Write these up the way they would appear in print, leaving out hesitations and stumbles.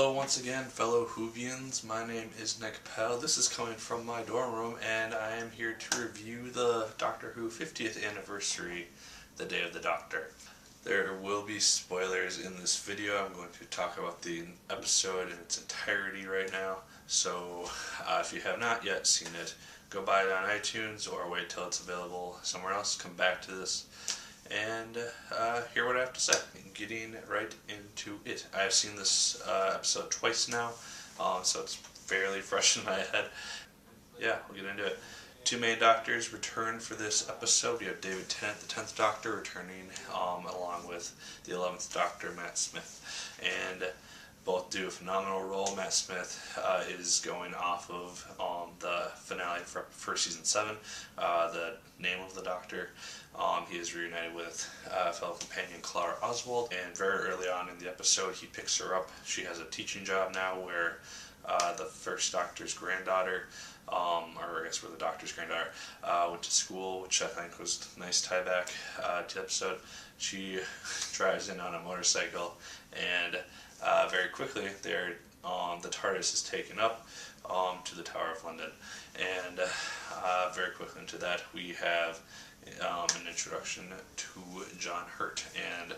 Hello once again, fellow Whovians. My name is Nick Pell. This is coming from my dorm room, and I am here to review the Doctor Who 50th anniversary, The Day of the Doctor. There will be spoilers in this video. I'm going to talk about the episode in its entirety right now. So if you have not yet seen it, go buy it on iTunes or wait till it's available somewhere else. Come back to this and hear what I have to say. Getting right into it. I've seen this episode twice now, so it's fairly fresh in my head. Yeah, we'll get into it. Two main doctors return for this episode. We have David Tennant, the 10th Doctor, returning along with the 11th Doctor, Matt Smith. And both do a phenomenal role. Matt Smith is going off of the finale for season 7, the name of the Doctor. He is reunited with fellow companion Clara Oswald, and very early on in the episode he picks her up. She has a teaching job now where the first Doctor's granddaughter, or I guess where the Doctor's granddaughter, went to school, which I think was a nice tie back to the episode. She drives in on a motorcycle, and very quickly the TARDIS is taken up to the Tower of London, and very quickly into that we have an introduction to John Hurt and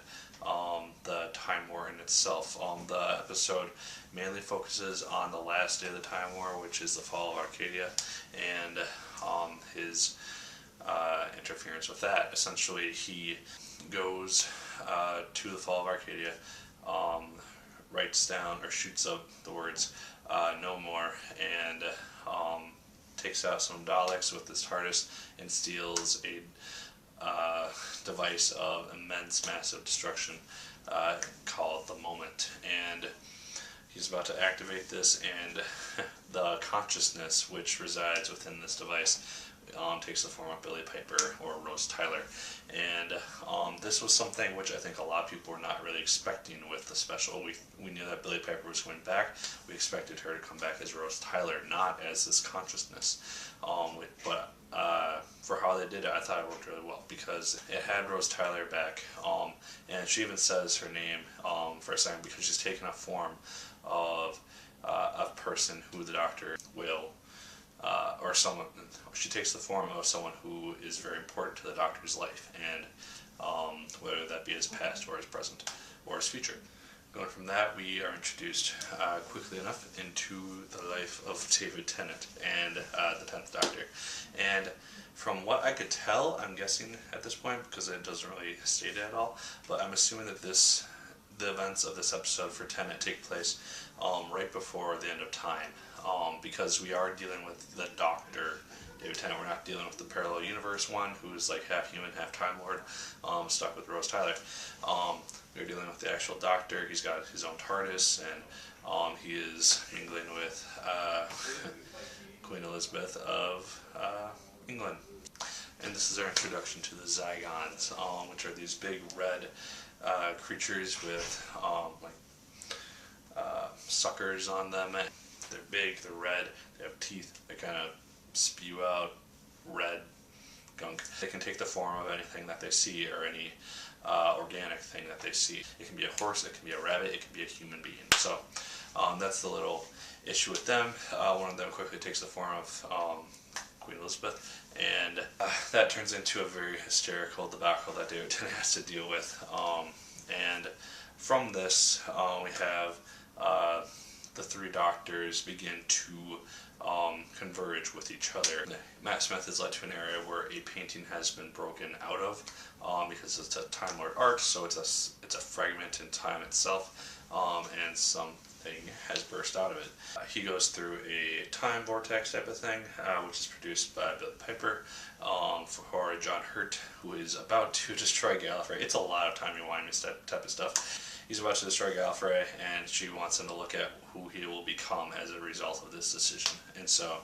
the Time War in itself. The episode mainly focuses on the last day of the Time War, which is the fall of Arcadia, and his interference with that. Essentially, he goes to the fall of Arcadia, writes down or shoots up the words "No More," and takes out some Daleks with this TARDIS and steals a device of immense, massive destruction called the Moment. And he's about to activate this, and the consciousness which resides within this device takes the form of Billie Piper or Rose Tyler. And this was something which I think a lot of people were not really expecting with the special. We knew that Billie Piper was going back. We expected her to come back as Rose Tyler, not as this consciousness. But for how they did it, I thought it worked really well, because it had Rose Tyler back, and she even says her name for a second, because she's taken a form of a person who the Doctor will or someone, she takes the form of someone who is very important to the Doctor's life, and whether that be his past or his present or his future. Going from that, we are introduced quickly enough into the life of David Tennant and the 10th Doctor. And from what I could tell, I'm guessing at this point, because it doesn't really state it at all, but I'm assuming that the events of this episode for Tennant take place right before the end of time. Because we are dealing with the Doctor, David Tennant. We're not dealing with the parallel universe one, who's like half human, half Time Lord, stuck with Rose Tyler. We're dealing with the actual Doctor. He's got his own TARDIS, and he is mingling with Queen Elizabeth of England. And this is our introduction to the Zygons, which are these big red creatures with suckers on them. They're big, they're red, they have teeth that kind of spew out red gunk. They can take the form of anything that they see, or any organic thing that they see. It can be a horse, it can be a rabbit, it can be a human being. So that's the little issue with them. One of them quickly takes the form of Queen Elizabeth, and that turns into a very hysterical debacle that David Tennant has to deal with. And from this, we have the three Doctors begin to converge with each other. Matt Smith is led to an area where a painting has been broken out of, because it's a Time Lord art, so it's a fragment in time itself, and something has burst out of it. He goes through a time vortex type of thing, which is produced by Billie Piper, for John Hurt, who is about to destroy Gallifrey. It's a lot of timey-wimey type of stuff. He's about to destroy Gallifrey, and she wants him to look at who he will become as a result of this decision. And so,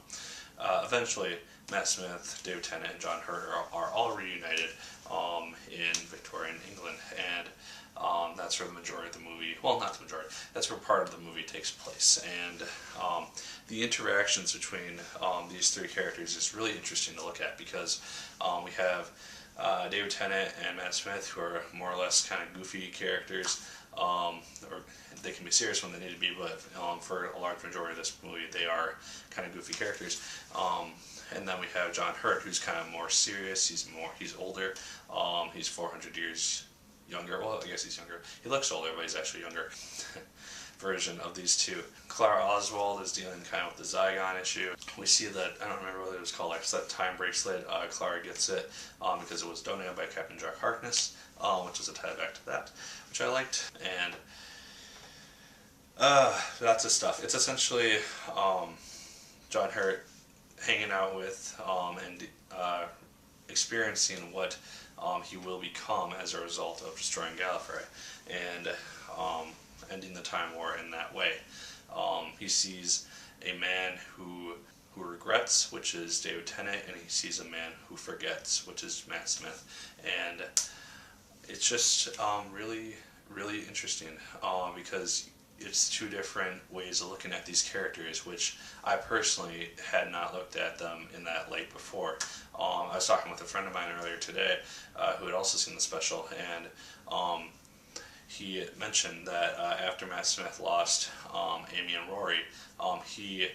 eventually, Matt Smith, David Tennant, and John Hurt are all reunited in Victorian England, and that's where the majority of the movie, well, not the majority, that's where part of the movie takes place. And the interactions between these three characters is really interesting to look at, because we have David Tennant and Matt Smith, who are more or less kind of goofy characters, or they can be serious when they need to be, but for a large majority of this movie, they are kind of goofy characters. And then we have John Hurt, who's kind of more serious. He's older. He's 400 years younger. Well, I guess he's younger. He looks older, but he's actually younger. Version of these two. Clara Oswald is dealing kind of with the Zygon issue. We see that, I don't remember what it was called, like that time bracelet. Clara gets it because it was donated by Captain Jack Harkness, which is a tie back to that, which I liked. And that's his stuff. It's essentially John Hurt hanging out with and experiencing what he will become as a result of destroying Gallifrey and ending the Time War in that way. He sees a man who regrets, which is David Tennant, and he sees a man who forgets, which is Matt Smith. And it's just really, really interesting because it's two different ways of looking at these characters, which I personally had not looked at them in that light before. I was talking with a friend of mine earlier today who had also seen the special, and he mentioned that after Matt Smith lost Amy and Rory, he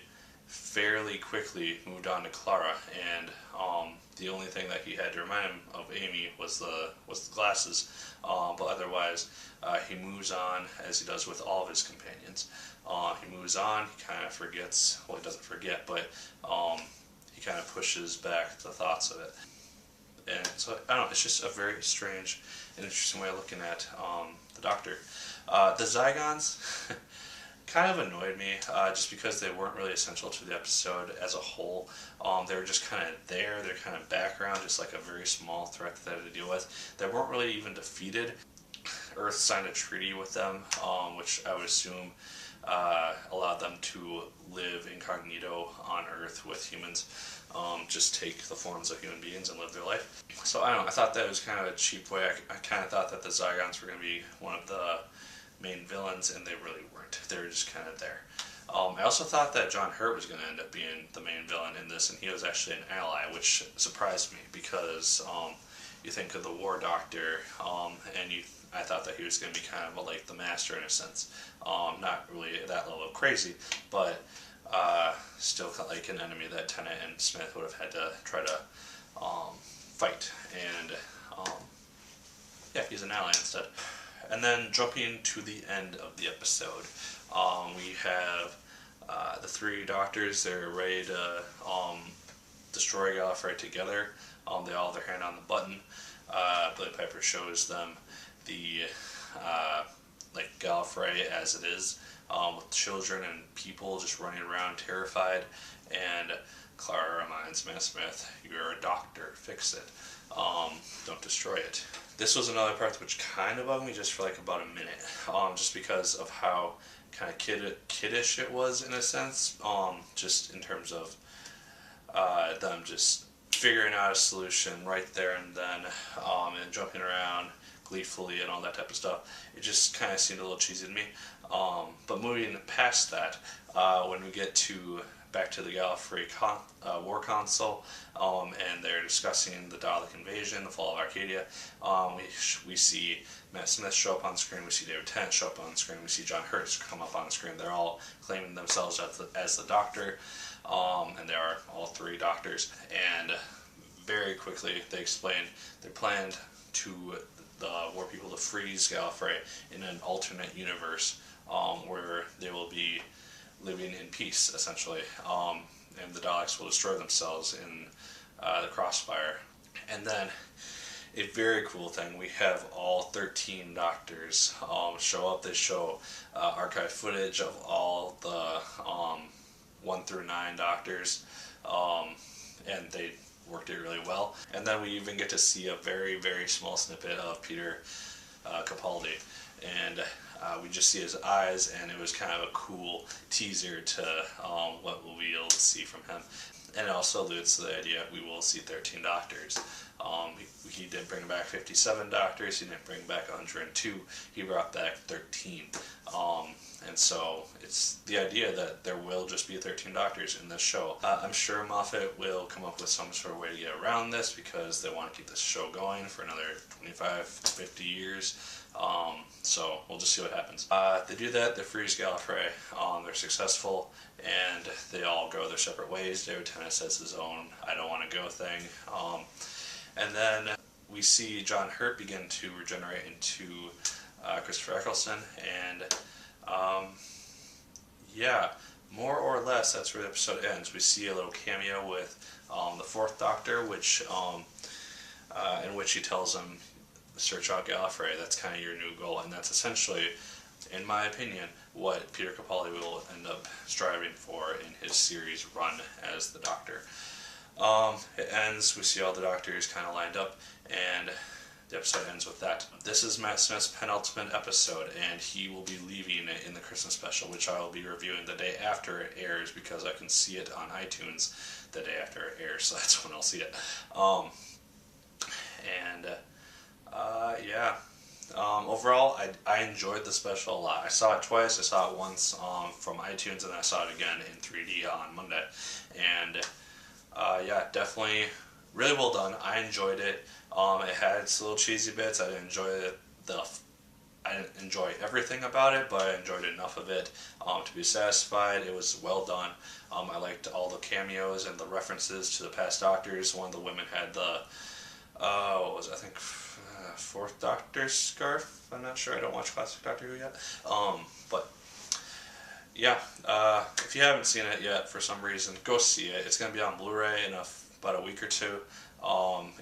fairly quickly moved on to Clara, and the only thing that he had to remind him of Amy was the glasses, but otherwise he moves on as he does with all of his companions. He moves on, he kind of forgets, well, he doesn't forget, but he kind of pushes back the thoughts of it. And so, I don't know, it's just a very strange and interesting way of looking at the Doctor. The Zygons kind of annoyed me just because they weren't really essential to the episode as a whole. They were just kind of there, they're kind of background, just like a very small threat that they had to deal with. They weren't really even defeated. Earth signed a treaty with them, which I would assume allowed them to live incognito on Earth with humans, just take the forms of human beings and live their life. So I don't know, I thought that was kind of a cheap way. I kind of thought that the Zygons were going to be one of the main villains, and they really weren't. They were just kind of there. I also thought that John Hurt was going to end up being the main villain in this, and he was actually an ally, which surprised me because you think of the War Doctor, and I thought that he was going to be kind of like the Master in a sense. Not really at that level of crazy, but still like an enemy that Tennant and Smith would have had to try to fight. And yeah, he's an ally instead. And then jumping to the end of the episode, we have the three doctors. They're ready to destroy Gallifrey together. They all have their hand on the button. Billy Piper shows them the like Gallifrey as it is, with children and people just running around terrified. And Clara reminds Matt Smith, "You're a doctor. Fix it. Don't destroy it." This was another part which kind of bugged me just for like about a minute, just because of how kind of kiddish it was in a sense, just in terms of them just figuring out a solution right there and then, and jumping around gleefully and all that type of stuff. It just kind of seemed a little cheesy to me. But moving past that, when we get back to the Gallifrey War Council, and they're discussing the Dalek invasion, the fall of Arcadia. We see Matt Smith show up on screen, we see David Tennant show up on screen, we see John Hurt come up on screen. They're all claiming themselves as the Doctor, and they are all three doctors. And very quickly they explain their plan to the War People to freeze Gallifrey in an alternate universe, where they will be living in peace, essentially, and the Daleks will destroy themselves in the Crossfire. And then, a very cool thing, we have all 13 Doctors show up. They show archive footage of all the 1 through 9 Doctors, and they worked it really well. And then we even get to see a very, very small snippet of Peter Capaldi, and we just see his eyes, and it was kind of a cool teaser to what we'll be able to see from him. And it also alludes to the idea we will see 13 doctors. He didn't bring back 57 doctors, he didn't bring back 102, he brought back 13. And so it's the idea that there will just be 13 doctors in this show. I'm sure Moffat will come up with some sort of way to get around this because they want to keep this show going for another 25 to 50 years. So we'll just see what happens. They do that, they freeze Gallifrey, they're successful, and they all go their separate ways. David Tennant says his own I don't want to go thing. And then we see John Hurt begin to regenerate into Christopher Eccleston, and yeah, more or less that's where the episode ends. We see a little cameo with the Fourth Doctor, which in which he tells him, search out Gallifrey, that's kind of your new goal, and that's essentially, in my opinion, what Peter Capaldi will end up striving for in his series run as the Doctor. It ends, we see all the Doctors kind of lined up, and the episode ends with that. This is Matt Smith's penultimate episode, and he will be leaving it in the Christmas special, which I will be reviewing the day after it airs because I can see it on iTunes the day after it airs, so that's when I'll see it. Yeah. Overall, I enjoyed the special a lot. I saw it twice. I saw it once from iTunes, and then I saw it again in 3D on Monday. And yeah, definitely really well done. I enjoyed it. It had its little cheesy bits. I didn't enjoy I didn't enjoy everything about it, but I enjoyed enough of it to be satisfied. It was well done. I liked all the cameos and the references to the past Doctors. One of the women had the what was it? I think Fourth Doctor scarf. I'm not sure. I don't watch classic Doctor Who yet. But yeah, if you haven't seen it yet for some reason, go see it. It's going to be on Blu-ray in about a week or two.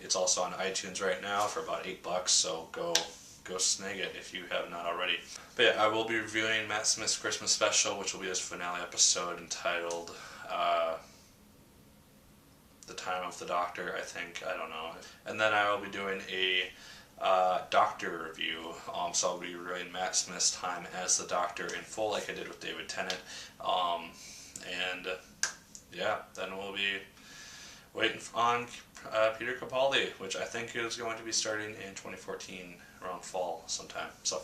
It's also on iTunes right now for about $8, so go snag it if you have not already. But yeah, I will be reviewing Matt Smith's Christmas special, which will be his finale episode entitled The Time of the Doctor, I think. I don't know. And then I will be doing a Doctor review, so I'll be reviewing Matt Smith's time as the Doctor in full, like I did with David Tennant. And yeah, then we'll be waiting on Peter Capaldi, which I think is going to be starting in 2014, around fall sometime. So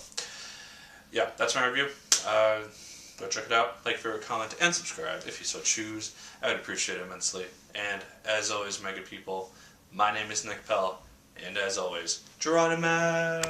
yeah, that's my review. Go check it out. Like, favorite, comment, and subscribe if you so choose. I would appreciate it immensely. And as always, my good people, my name is Nick Pell, and as always, Geronimo!